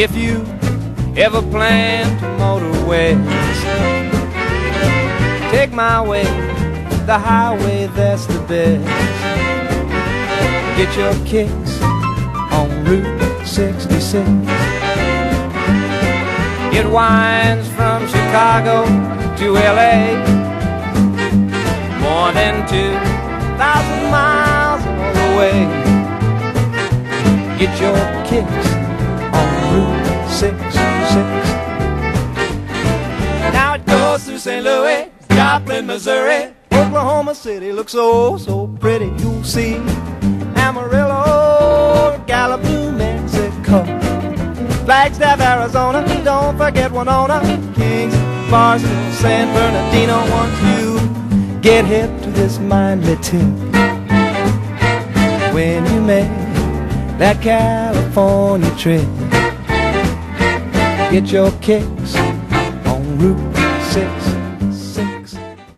If you ever plan to motor west, take my way, the highway that's the best. Get your kicks on Route 66. It winds from Chicago to LA, more than 2,000 miles all the way. Get your kicks on Route 66. Now it goes through St. Louis, Joplin, Missouri. Oklahoma City looks so pretty. You'll see Amarillo, Gallup, New Mexico, Flagstaff, Arizona. Don't forget Winona, Kings, Barstow, San Bernardino. Once you get hip to this mindly tip, when you make that California trip, get your kicks on Route 66.